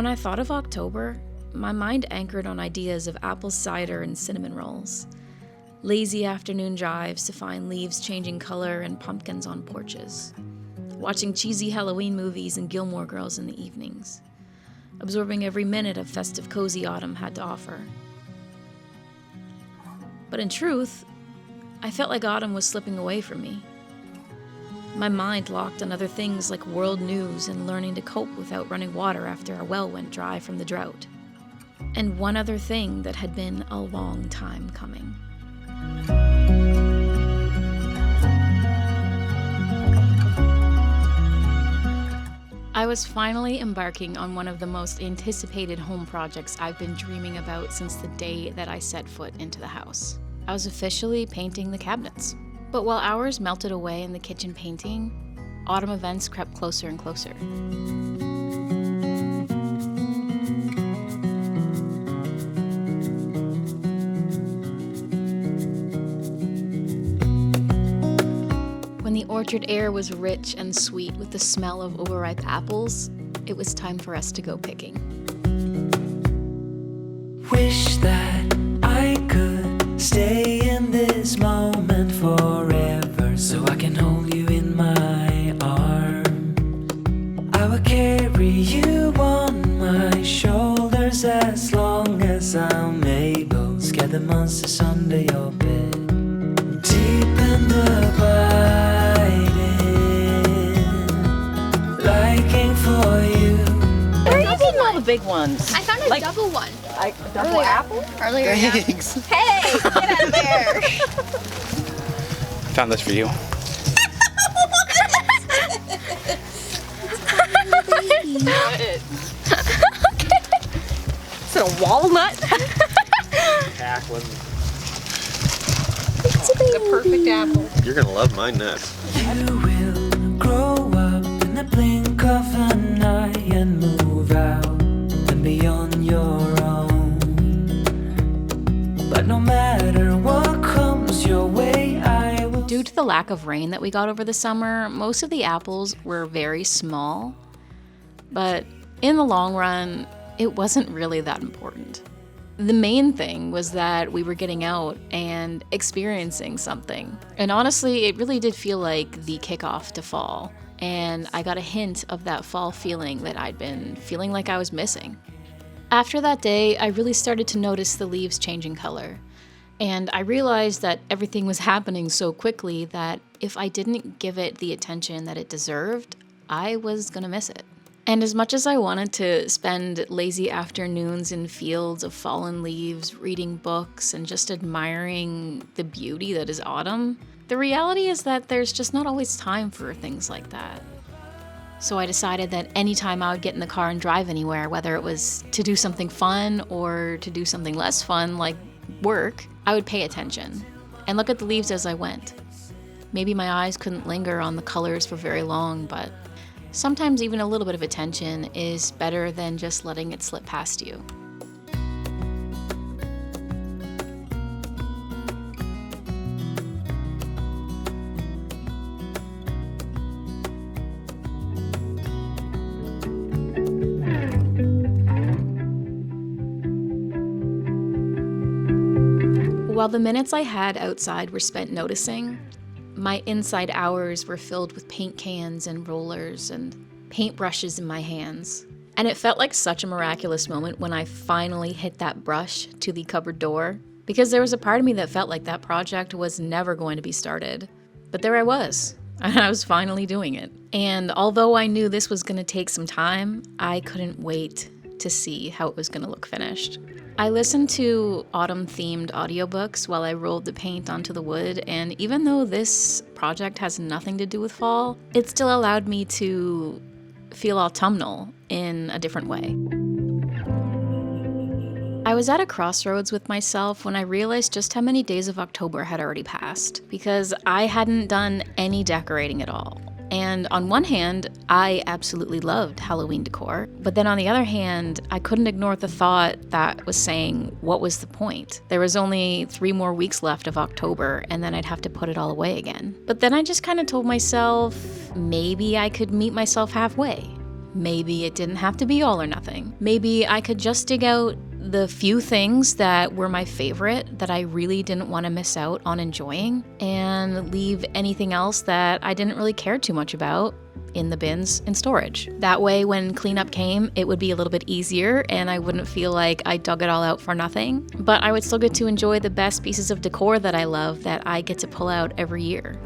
When I thought of October, my mind anchored on ideas of apple cider and cinnamon rolls, lazy afternoon drives to find leaves changing color and pumpkins on porches, watching cheesy Halloween movies and Gilmore Girls in the evenings, absorbing every minute of festive cozy autumn had to offer. But in truth, I felt like autumn was slipping away from me. My mind locked on other things like world news and learning to cope without running water after our well went dry from the drought. And one other thing that had been a long time coming. I was finally embarking on one of the most anticipated home projects I've been dreaming about since the day that I set foot into the house. I was officially painting the cabinets. But while hours melted away in the kitchen painting, autumn events crept closer and closer. When the orchard air was rich and sweet with the smell of overripe apples, it was time for us to go picking. Wish that I could stay in this moment forever, so I can hold you in my arms. I will carry you on my shoulders as long as I'm able. Scare the monsters under your bed, deep and abiding, liking for you. Where are you getting all the big ones? I found a double one. Double apple? Earlier. Yeah. Thanks. Hey, get out of there. Found this for you. Is it a walnut? The perfect apple. You're gonna love my nuts. You will grow up in the blink of an eye and move out and be on your own. But no matter what comes your way, I will. Due to the lack of rain that we got over the summer, most of the apples were very small. But in the long run, it wasn't really that important. The main thing was that we were getting out and experiencing something. And honestly, it really did feel like the kickoff to fall. And I got a hint of that fall feeling that I'd been feeling like I was missing. After that day, I really started to notice the leaves changing color. And I realized that everything was happening so quickly that if I didn't give it the attention that it deserved, I was gonna miss it. And as much as I wanted to spend lazy afternoons in fields of fallen leaves, reading books, and just admiring the beauty that is autumn, the reality is that there's just not always time for things like that. So I decided that anytime I would get in the car and drive anywhere, whether it was to do something fun or to do something less fun, like work, I would pay attention and look at the leaves as I went. Maybe my eyes couldn't linger on the colors for very long, but sometimes even a little bit of attention is better than just letting it slip past you. While the minutes I had outside were spent noticing, my inside hours were filled with paint cans and rollers and paintbrushes in my hands. And it felt like such a miraculous moment when I finally hit that brush to the cupboard door, because there was a part of me that felt like that project was never going to be started. But there I was, and I was finally doing it. And although I knew this was going to take some time, I couldn't wait to see how it was going to look finished. I listened to autumn-themed audiobooks while I rolled the paint onto the wood, and even though this project has nothing to do with fall, it still allowed me to feel autumnal in a different way. I was at a crossroads with myself when I realized just how many days of October had already passed, because I hadn't done any decorating at all. And on one hand, I absolutely loved Halloween decor, but then on the other hand, I couldn't ignore the thought that was saying, what was the point? There was only 3 more weeks left of October, and then I'd have to put it all away again. But then I just kind of told myself, maybe I could meet myself halfway. Maybe it didn't have to be all or nothing. Maybe I could just dig out the few things that were my favorite that I really didn't want to miss out on enjoying, and leave anything else that I didn't really care too much about in the bins in storage. That way, when cleanup came, it would be a little bit easier and I wouldn't feel like I dug it all out for nothing. But I would still get to enjoy the best pieces of decor that I love that I get to pull out every year.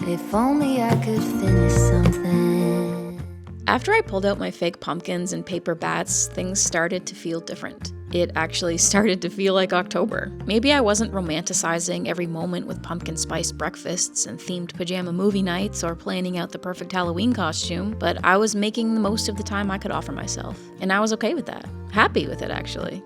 If only I could finish something. After I pulled out my fake pumpkins and paper bats, things started to feel different. It actually started to feel like October. Maybe I wasn't romanticizing every moment with pumpkin spice breakfasts and themed pajama movie nights or planning out the perfect Halloween costume, but I was making the most of the time I could offer myself. And I was okay with that. Happy with it, actually.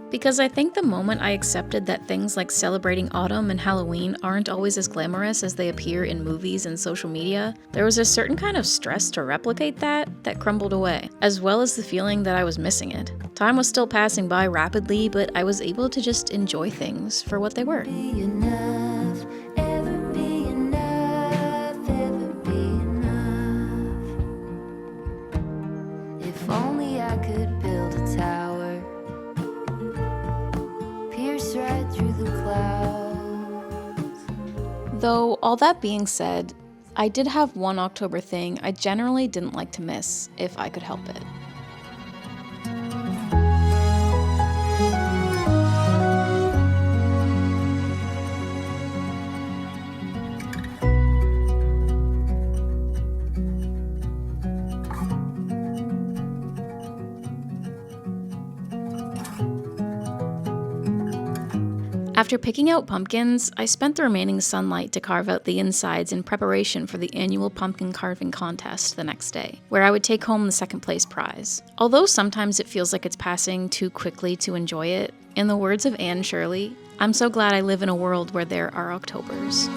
Because I think the moment I accepted that things like celebrating autumn and Halloween aren't always as glamorous as they appear in movies and social media, there was a certain kind of stress to replicate that crumbled away, as well as the feeling that I was missing it. Time was still passing by rapidly, but I was able to just enjoy things for what they were. Be enough, ever be enough, ever be enough. If only I could build a tower, pierce right through the clouds. Though, all that being said, I did have one October thing I generally didn't like to miss if I could help it. After picking out pumpkins, I spent the remaining sunlight to carve out the insides in preparation for the annual pumpkin carving contest the next day, where I would take home the second place prize. Although sometimes it feels like it's passing too quickly to enjoy it, in the words of Anne Shirley, I'm so glad I live in a world where there are Octobers.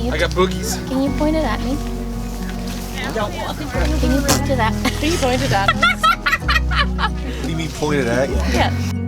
I got boogies. Can you point it at me? Can you point to that? Can you point it at us? What do you mean pointed at you? Yeah.